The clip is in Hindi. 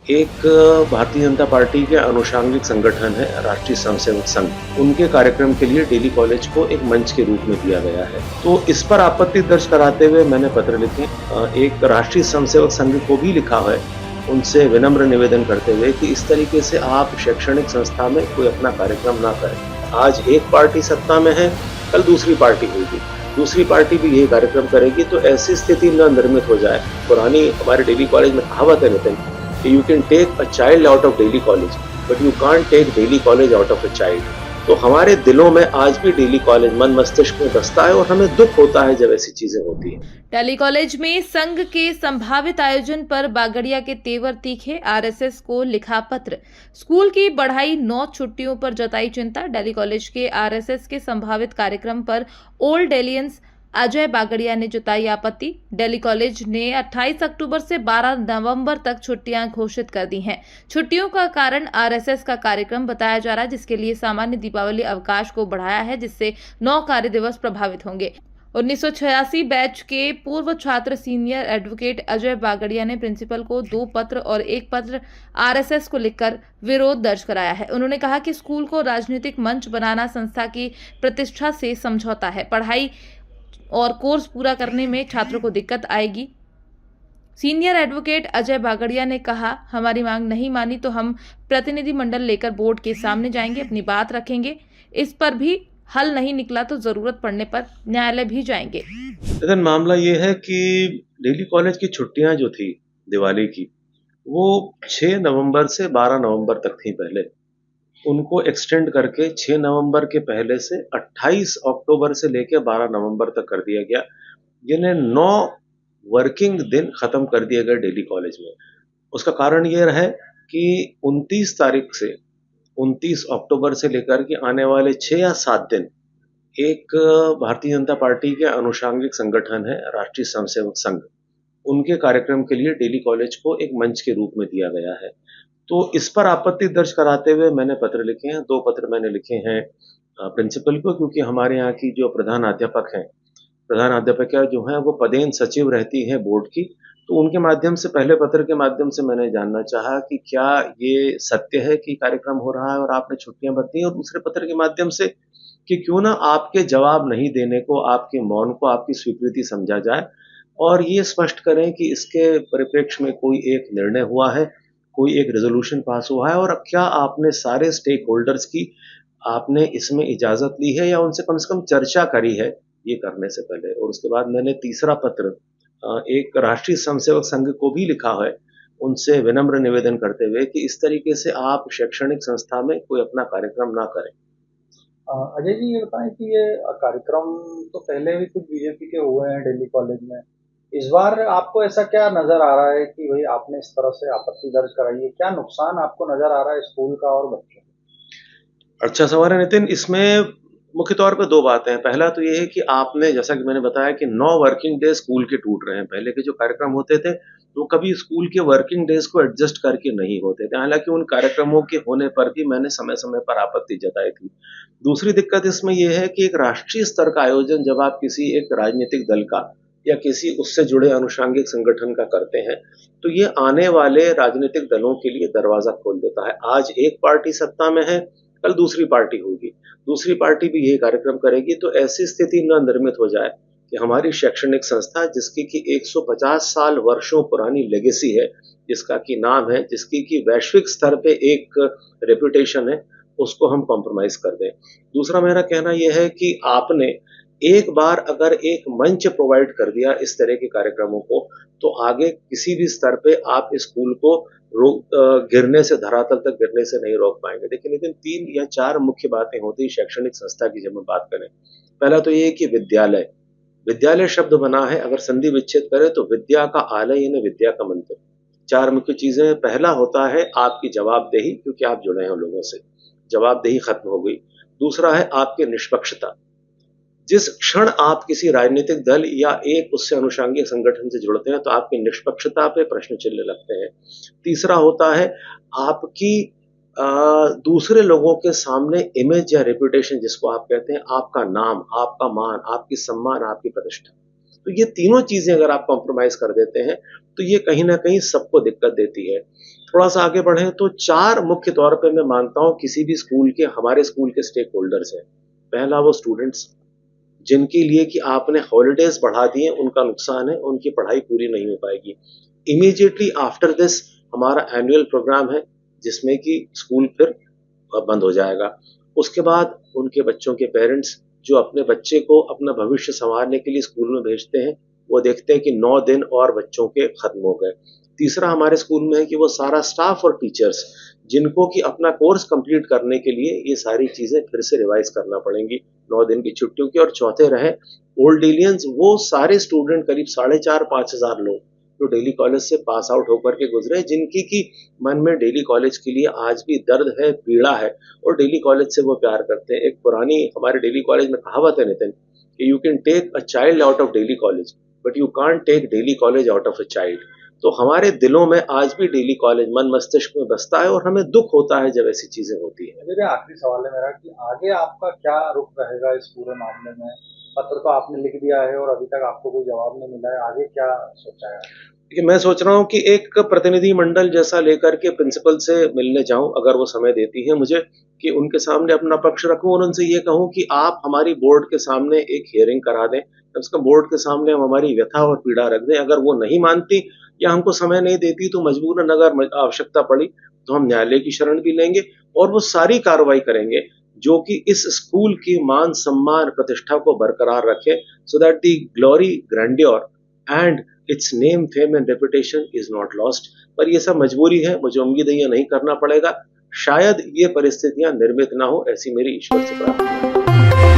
एक भारतीय जनता पार्टी के अनुषांगिक संगठन है राष्ट्रीय स्वयंसेवक संघ। उनके कार्यक्रम के लिए डेली कॉलेज को एक मंच के रूप में दिया गया है। तो इस पर आपत्ति दर्ज कराते हुए मैंने पत्र लिखे। एक राष्ट्रीय स्वयंसेवक संघ को भी लिखा है, उनसे विनम्र निवेदन करते हुए कि इस तरीके से आप शैक्षणिक संस्था में कोई अपना कार्यक्रम ना करें। आज एक पार्टी सत्ता में है, कल दूसरी पार्टी होगी, दूसरी पार्टी भी यही कार्यक्रम करेगी, तो ऐसी स्थिति न निर्मित हो जाए। पुरानी हमारे डेली कॉलेज में कहावत है Nitin, you can take a child out of daily college, but you can't take daily college out of a child। तो हमारे दिलों में आज भी डेली कॉलेज मन मस्तिष्क में बसता है और हमें दुख होता है जब ऐसी चीजें होती हैं। डेली कॉलेज में संघ के संभावित आयोजन पर बागड़िया के तेवर तीखे, आरएसएस को लिखा पत्र। स्कूल की बढ़ाई 9 छुट्टियों पर जताई चिंता। डेली कॉलेज के आरएसएस के संभावित कार्यक्रम पर ओल्ड डेलियंस अजय बागड़िया ने जताई आपत्ति। डेली कॉलेज ने 28 अक्टूबर से 12 नवंबर तक छुट्टियां घोषित कर दी हैं। छुट्टियों का कारण आरएसएस का कार्यक्रम बताया जा रहा है, जिसके लिए सामान्य दीपावली अवकाश को बढ़ाया है, जिससे 9 कार्य दिवस प्रभावित होंगे। 1986 बैच के पूर्व छात्र सीनियर एडवोकेट अजय बागड़िया ने प्रिंसिपल को 2 पत्र और 1 पत्र आरएसएस को लिखकर विरोध दर्ज कराया है। उन्होंने कहा कि स्कूल को राजनीतिक मंच बनाना संस्था की प्रतिष्ठा से समझौता है। पढ़ाई और कोर्स पूरा करने में छात्रों को दिक्कत आएगी। सीनियर एडवोकेट अजय बागड़िया ने कहा, हमारी मांग नहीं मानी तो हम प्रतिनिधिमंडल लेकर बोर्ड के सामने जाएंगे, अपनी बात रखेंगे। इस पर भी हल नहीं निकला तो जरूरत पड़ने पर न्यायालय भी जाएंगे। लेकिन मामला ये है कि डेली कॉलेज की छुट्टियां जो थी दिवाली की, वो 6 नवंबर से 12 नवंबर तक थी पहले। उनको एक्सटेंड करके 6 नवंबर के पहले से 28 अक्टूबर से लेकर 12 नवंबर तक कर दिया गया। यानी 9 वर्किंग दिन खत्म कर दिए गए डेली कॉलेज में। उसका कारण ये है कि 29 तारीख से 29 अक्टूबर से लेकर के आने वाले 6 या 7 दिन एक भारतीय जनता पार्टी के अनुषांगिक संगठन है राष्ट्रीय स्वयंसेवक संघ। उनके कार्यक्रम के लिए डेली कॉलेज को एक मंच के रूप में दिया गया है। तो इस पर आपत्ति दर्ज कराते हुए मैंने पत्र लिखे हैं। 2 पत्र मैंने लिखे हैं प्रिंसिपल को, क्योंकि हमारे यहाँ की जो प्रधानाध्यापिका जो हैं वो पदेन सचिव रहती हैं बोर्ड की। तो उनके माध्यम से, पहले पत्र के माध्यम से मैंने जानना चाहा कि क्या ये सत्य है कि कार्यक्रम हो रहा है और आपने छुट्टियां बरती हैं, और दूसरे पत्र के माध्यम से कि क्यों ना आपके जवाब नहीं देने को, आपके मौन को आपकी स्वीकृति समझा जाए और ये स्पष्ट करें कि इसके परिप्रेक्ष्य में कोई एक निर्णय हुआ है, कोई एक रेजोल्यूशन पास हुआ है, और क्या आपने सारे स्टेक होल्डर्स की आपने इसमें इजाजत ली है या उनसे कम से कम चर्चा करी है ये करने से पहले। और उसके बाद मैंने तीसरा पत्र एक राष्ट्रीय स्वयंसेवक संघ को भी लिखा है, उनसे विनम्र निवेदन करते हुए कि इस तरीके से आप शैक्षणिक संस्था में कोई अपना कार्यक्रम ना करें। अजय जी, ये बताएं कि ये कार्यक्रम तो पहले भी कुछ बीजेपी के हुए हैं दिल्ली कॉलेज में। इस बार आपको ऐसा क्या नजर आ रहा है कि भाई आपने इस तरह से आपत्ति दर्ज कराई है? क्या नुकसान आपको नजर आ रहा है स्कूल का और बच्चों का? अच्छा सवाल है नितिन। इसमें मुख्य तौर पे 2 बातें हैं। पहला तो ये है कि आपने, जैसा कि मैंने बताया कि 9 वर्किंग डे स्कूल के टूट रहे हैं। पहले के जो कार्यक्रम होते थे, वो कभी स्कूल के वर्किंग डेज़ को एडजस्ट करके नहीं होते थे। हालाँकि उन कार्यक्रमों के होने पर भी मैंने समय-समय पर आपत्ति जताई थी। दूसरी दिक्कत इसमें ये है कि एक राष्ट्रीय स्तर का आयोजन जब आप किसी एक राजनीतिक दल का या किसी उससे जुड़े अनुषांगिक संगठन का करते हैं, तो ये आने वाले राजनीतिक दलों के लिए दरवाज़ा खोल देता है। आज एक पार्टी सत्ता में है, कल दूसरी पार्टी होगी, दूसरी पार्टी भी यही कार्यक्रम करेगी। तो ऐसी स्थिति न निर्मित हो जाए कि हमारी शैक्षणिक संस्था, जिसकी कि 150 साल वर्षों पुरानी लेगेसी है, जिसका कि नाम है, जिसकी कि वैश्विक स्तर पे एक रेपुटेशन है, उसको हम कॉम्प्रोमाइज़ कर दें। दूसरा मेरा कहना यह है कि आपने एक बार अगर एक मंच प्रोवाइड कर दिया इस तरह के कार्यक्रमों को, तो आगे किसी भी स्तर पे आप स्कूल को गिरने से, धरातल तक गिरने से नहीं रोक पाएंगे। लेकिन 3 या 4 मुख्य बातें होती हैं शैक्षणिक संस्था की जब हम बात करें। पहला तो ये है कि विद्यालय, विद्यालय शब्द बना है, अगर संधि विच्छेद करें तो विद्या का आलय यानी विद्या का मंदिर। 4 मुख्य चीजें। पहला होता है आपकी जवाबदेही, क्योंकि आप जुड़े हैं लोगों से, जवाबदेही खत्म हो गई। दूसरा है आपकी निष्पक्षता। जिस क्षण आप किसी राजनीतिक दल या एक उससे अनुषंगिक संगठन से जुड़ते हैं, तो आपकी निष्पक्षता पे प्रश्न चिन्ह लगते हैं। तीसरा होता है आपकी दूसरे लोगों के सामने इमेज या रेपुटेशन, जिसको आप कहते हैं, आपका नाम, आपका मान, आपकी सम्मान, आपकी प्रतिष्ठा। तो ये तीनों चीजें अगर आप कॉम्प्रोमाइज कर देते हैं, तो ये कहीं ना कहीं सबको दिक्कत देती है। थोड़ा-सा आगे बढ़ें तो 4 मुख्य तौर पे मैं मानता हूँ किसी भी स्कूल के हमारे स्कूल के स्टेक होल्डर्स हैं। पहला वो स्टूडेंट्स जिनके लिए कि आपने हॉलिडेज़ बढ़ा दिए, उनका नुकसान है, उनकी पढ़ाई पूरी नहीं हो पाएगी। इमीडिएटली आफ्टर दिस हमारा एनुअल प्रोग्राम है, जिसमें कि स्कूल फिर बंद हो जाएगा। उसके बाद उनके बच्चों के पेरेंट्स जो अपने बच्चे को अपना भविष्य सँवारने के लिए स्कूल में भेजते हैं, वो देखते हैं कि 9 दिन और बच्चों के खत्म हो गए। तीसरा हमारे स्कूल में है कि वो सारा स्टाफ और टीचर्स जिनको कि अपना कोर्स कंप्लीट करने के लिए ये सारी चीज़ें फिर से रिवाइज़ करना पड़ेंगी 9 दिन की छुट्टियों की। और चौथे रहे ओल्ड एलियंस, वो सारे स्टूडेंट करीब 4,500-5,000 लोग जो डेली कॉलेज से पास आउट होकर के गुजरे, जिनकी कि मन में डेली कॉलेज के लिए आज भी दर्द है, पीड़ा है और डेली कॉलेज से वो प्यार करते हैं। एक पुरानी हमारे डेली कॉलेज में कहावत है नितिन कि you can take a child out of Daly College but you can't take Daly College out of a child. तो हमारे दिलों में आज भी डेली कॉलेज मन मस्तिष्क में बसता है और हमें दुख होता है जब ऐसी चीजें होती हैं। मेरे आखिरी सवाल है मेरा कि आगे आपका क्या रुख रहेगा इस पूरे मामले में? पत्र तो आपने लिख दिया है और अभी तक आपको कोई जवाब नहीं मिला है, आगे क्या सोचा है? देखिए, मैं सोच रहा हूँ कि एक प्रतिनिधि मंडल जैसा लेकर के प्रिंसिपल से मिलने जाऊँ, अगर वो समय देती है मुझे, कि उनके सामने अपना पक्ष रखूँ और उनसे ये कहूँ कि आप हमारी बोर्ड के सामने एक हियरिंग करा दें। कम से कम बोर्ड के सामने हम हमारी व्यथा और पीड़ा रख दें। अगर वो नहीं मानती या हमको समय नहीं देती तो मजबूरन अगर आवश्यकता पड़ी तो हम न्यायालय की शरण भी लेंगे और वो सारी कार्रवाई करेंगे जो कि इस स्कूल की मान सम्मान प्रतिष्ठा को बरकरार रखे, so that the glory grandeur and it's name fame and reputation is not lost. पर ये सब मजबूरी है, मुझे उम्मीद है ये नहीं करना पड़ेगा। शायद ये परिस्थितियां निर्मित ना हो, ऐसी मेरी ईश्वर से प्रार्थना है।